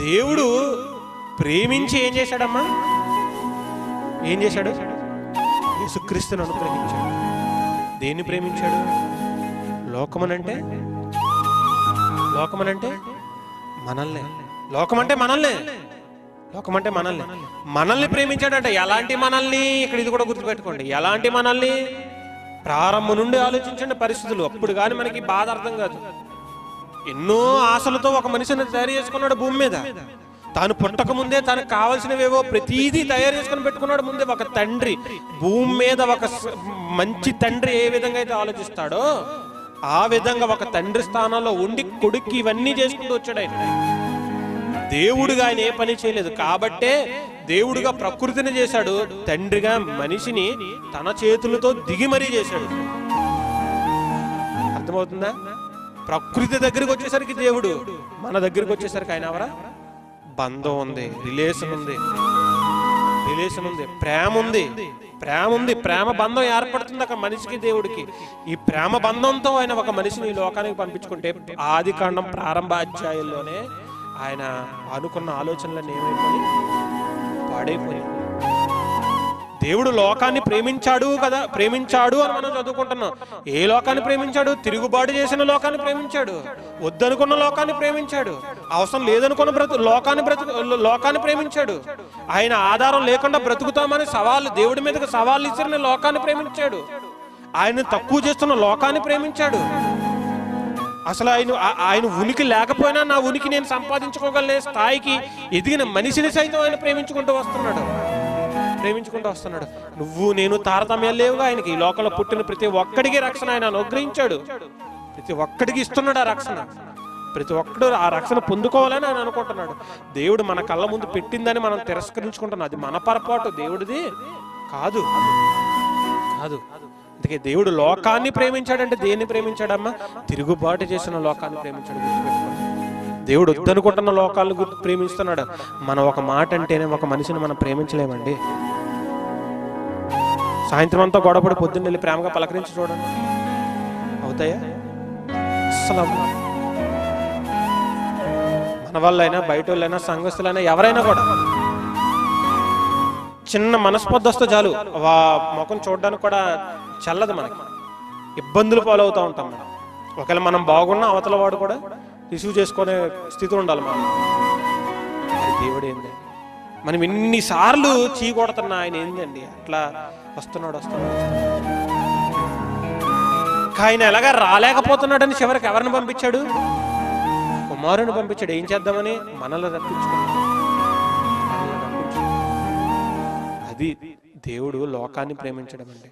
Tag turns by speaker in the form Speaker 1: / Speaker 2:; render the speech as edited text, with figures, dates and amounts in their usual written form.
Speaker 1: దేవుడు ప్రేమించి ఏం చేశాడమ్మా? ఏం చేశాడు? యేసుక్రీస్తుని అనుగ్రహించాడు. దేన్ని ప్రేమించాడు? లోకమనంటే మనల్ని. లోకమంటే మనల్ని మనల్ని ప్రేమించాడంట. ఎలాంటి మనల్ని? ఇక్కడ ఇది కూడా గుర్తుపెట్టుకోండి. ఎలాంటి మనల్ని? ప్రారంభం నుండి ఆలోచించండి పరిస్థితులు. అప్పుడు కానీ మనకి బాధ అర్థం కాదు. ఎన్నో ఆశలతో ఒక మనిషిని తయారు చేసుకున్నాడు భూమి మీద. తాను పుట్టక ముందే తనకు కావలసినవేవో ప్రతీదీ తయారు చేసుకుని పెట్టుకున్నాడు ముందే. ఒక తండ్రి భూమి మీద, ఒక మంచి తండ్రి ఏ విధంగా అయితే ఆలోచిస్తాడో ఆ విధంగా ఒక తండ్రి స్థానంలో ఉండి కొడుక్కి ఇవన్నీ చేసుకుంటూ వచ్చాడు ఆయన. దేవుడుగా ఆయన ఏ పని చేయలేదు కాబట్టే దేవుడుగా ప్రకృతిని చేశాడు. తండ్రిగా మనిషిని తన చేతులతో దిగి మరీ చేశాడు. అర్థమవుతుందా? ప్రకృతి దగ్గరికి వచ్చేసరికి దేవుడు, మన దగ్గరికి వచ్చేసరికి ఆయన ఎవరా? బంధం ఉంది, రిలేషన్ ఉంది, ప్రేమ ఉంది. ప్రేమ బంధం ఏర్పడుతుంది అక్కడ మనిషికి దేవుడికి. ఈ ప్రేమ బంధంతో ఆయన ఒక మనిషిని ఈ లోకానికి పంపించుకుంటే ఆదికాండం ప్రారంభ అధ్యాయంలోనే ఆయన అనుకున్న ఆలోచనలన్నీ ఏమైపోయి పాడైపోయి. దేవుడు లోకాన్ని ప్రేమించాడు అని మనం చదువుకుంటున్నాం. ఏ లోకాన్ని ప్రేమించాడు? తిరుగుబాటు చేసిన లోకాన్ని ప్రేమించాడు. వద్దనుకున్న లోకాన్ని ప్రేమించాడు. అవసరం లేదనుకున్న లోకాన్ని ప్రేమించాడు. ఆయన ఆధారం లేకుండా బ్రతుకుతామని దేవుడి మీదకి సవాళ్ళు ఇచ్చిన లోకాన్ని ప్రేమించాడు. ఆయన తక్కువ చేస్తున్న లోకాన్ని ప్రేమించాడు. అసలు ఆయన ఉనికి లేకపోయినా నా ఉనికి నేను సంపాదించుకోగలే స్థాయికి ఎదిగిన మనిషిని సైతం ఆయన ప్రేమించుకుంటూ వస్తున్నాడు. నువ్వు నేను తారతమ్యాలు లేవుగా ఆయనకి. ఈ లోకంలో పుట్టిన ప్రతి ఒక్కడికి రక్షణ ఆయన అనుగ్రహించాడు. ప్రతి ఒక్కడికి ఇస్తున్నాడు ఆ రక్షణ. ప్రతి ఒక్కడు ఆ రక్షణ పొందుకోవాలని ఆయన అనుకుంటున్నాడు. దేవుడు మన కళ్ళ ముందు పెట్టిందని మనం తిరస్కరించుకుంటున్నాం. అది మన పొరపాటు, దేవుడిది కాదు. అందుకే దేవుడు లోకాన్ని ప్రేమించాడంటే దేన్ని ప్రేమించాడమ్మా? తిరుగుబాటు చేసిన లోకాన్ని ప్రేమించాడు. దేవుడు వద్దనుకుంటున్న లోకాలను ప్రేమిస్తున్నాడు. మనం ఒక మాట అంటేనే ఒక మనిషిని మనం ప్రేమించలేమండి. సాయంత్రం అంతా గొడవపడి పొద్దున్న వెళ్ళి ప్రేమగా పలకరించి చూడండి, అవుతాయా? అసలు మన వాళ్ళైనా, బయట వాళ్ళైనా, సంఘస్థులైనా, ఎవరైనా కూడా చిన్న మనస్పర్ధ వస్తే చాలు ముఖం చూడడానికి కూడా చల్లదు. మనకి ఇబ్బందులు పాలవుతూ ఉంటాం. మనం ఒకవేళ మనం బాగున్నా అవతల వాడు కూడా రిసీవ్ చేసుకునే స్థితి ఉండాలి. దేవుడు ఏంది? మనం ఎన్నిసార్లు చీకొడుతున్నా ఆయన ఏందండి అట్లా వస్తున్నాడు. ఆయన ఎలాగా రాలేకపోతున్నాడని చివరికి ఎవరిని పంపించాడు? కుమారుని పంపించాడు. ఏం చేద్దామని? మనల్ని రప్పించుకున్నాడు. అది దేవుడు లోకాన్ని ప్రేమించడం అండి.